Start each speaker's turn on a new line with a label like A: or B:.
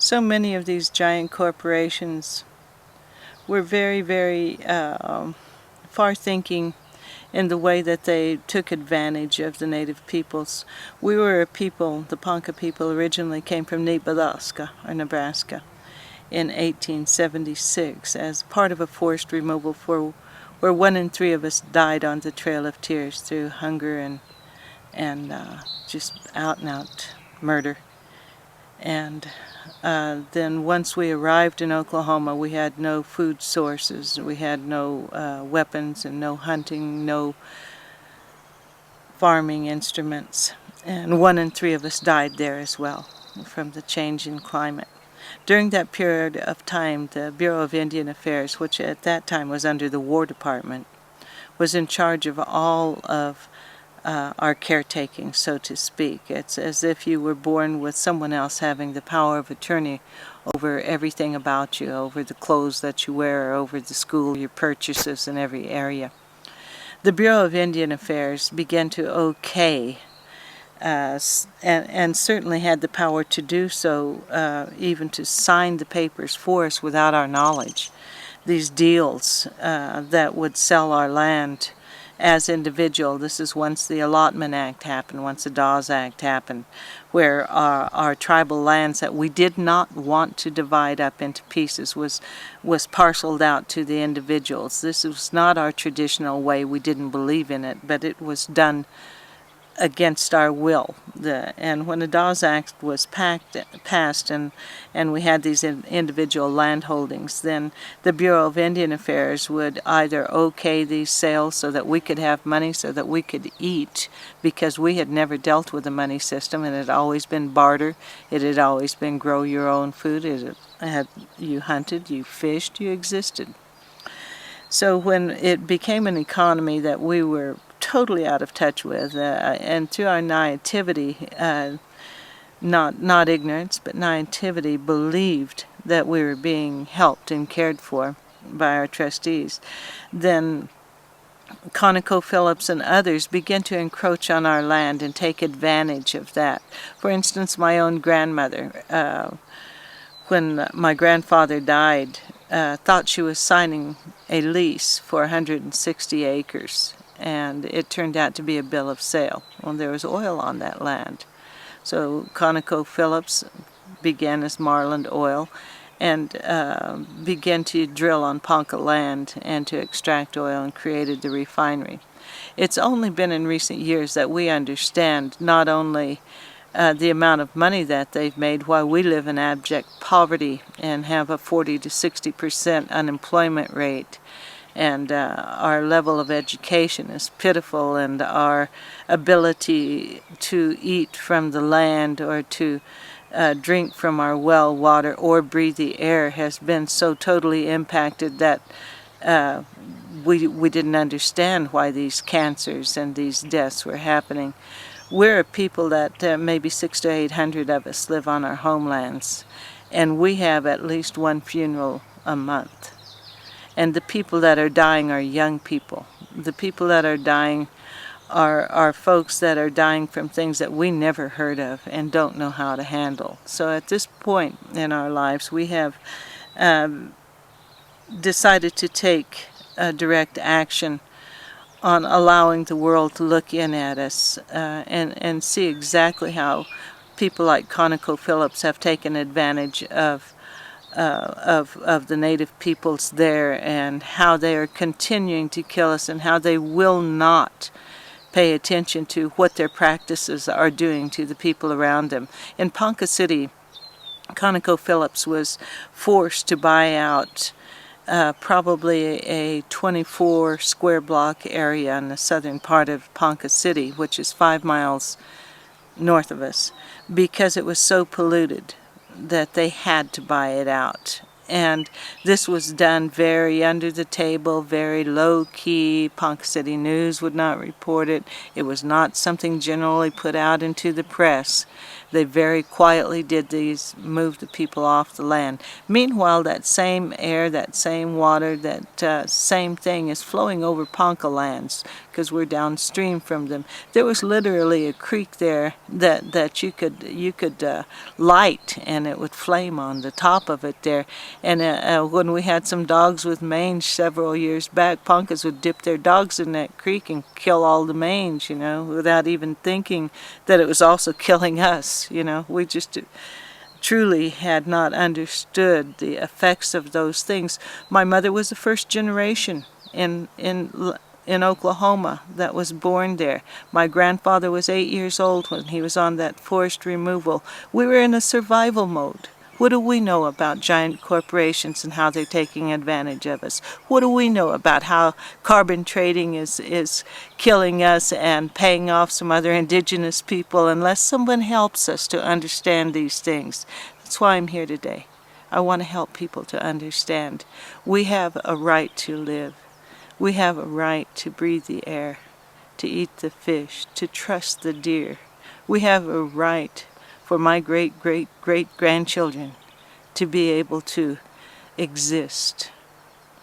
A: So many of these giant corporations were very, very far-thinking in the way that they took advantage of the native peoples. We were a people, the Ponca people originally came from Madagascar, or Nebraska, in 1876 as part of a forced removal where 1 in 3 of us died on the Trail of Tears through hunger and just out-and-out murder. And then once we arrived in Oklahoma, we had no food sources, we had no weapons and no hunting, no farming instruments. And 1 in 3 of us died there as well from the change in climate. During that period of time, the Bureau of Indian Affairs, which at that time was under the War Department, was in charge of all of our caretaking, so to speak. It's as if you were born with someone else having the power of attorney over everything about you, over the clothes that you wear, over the school, your purchases in every area. The Bureau of Indian Affairs began to okay, and certainly had the power to do so, even to sign the papers for us without our knowledge. These deals that would sell our land as individual. This is once the Allotment Act happened, once the Dawes Act happened, where our tribal lands that we did not want to divide up into pieces was parceled out to the individuals. This was not our traditional way. We didn't believe in it, but it was done against our will. And when the Dawes Act was passed and we had these individual land holdings, then the Bureau of Indian Affairs would either okay these sales so that we could have money so that we could eat, because we had never dealt with a money system, and it had always been barter. It had always been grow your own food. You hunted, you fished, you existed. So when it became an economy that we were totally out of touch with, and through our naivety, not ignorance, but naivety, believed that we were being helped and cared for by our trustees, then ConocoPhillips and others began to encroach on our land and take advantage of that. For instance, my own grandmother, when my grandfather died, thought she was signing a lease for 160 acres. And it turned out to be a bill of sale. Well, there was oil on that land. So ConocoPhillips began as Marland Oil and began to drill on Ponca land and to extract oil and created the refinery. It's only been in recent years that we understand not only the amount of money that they've made while we live in abject poverty and have a 40 to 60% unemployment rate, and our level of education is pitiful, and our ability to eat from the land or to drink from our well water or breathe the air has been so totally impacted that we didn't understand why these cancers and these deaths were happening. We're a people that maybe 600 to 800 of us live on our homelands, and we have at least one funeral a month. And the people that are dying are young people. The people that are dying are folks that are dying from things that we never heard of and don't know how to handle. So at this point in our lives, we have decided to take direct action on allowing the world to look in at us and see exactly how people like ConocoPhillips have taken advantage of the native peoples there, and how they are continuing to kill us, and how they will not pay attention to what their practices are doing to the people around them. In Ponca City, ConocoPhillips was forced to buy out probably a 24 square block area in the southern part of Ponca City, which is 5 miles north of us, because it was so polluted that they had to buy it out. And this was done very under the table, very low-key. Ponca City News would not report it. It was not something generally put out into the press. They very quietly did these, moved the people off the land. Meanwhile, that same air, that same water, that same thing is flowing over Ponca lands, because we're downstream from them. There was literally a creek there that you could light, and it would flame on the top of it there. And when we had some dogs with mange several years back, Poncas would dip their dogs in that creek and kill all the mange, you know, without even thinking that it was also killing us. You know, we just truly had not understood the effects of those things. My mother was the first generation in Oklahoma that was born there. My grandfather was 8 years old when he was on that forest removal. We were in a survival mode. What do we know about giant corporations and how they're taking advantage of us? What do we know about how carbon trading is killing us and paying off some other indigenous people unless someone helps us to understand these things? That's why I'm here today. I want to help people to understand. We have a right to live. We have a right to breathe the air, to eat the fish, to trust the deer. We have a right for my great-great-great-grandchildren to be able to exist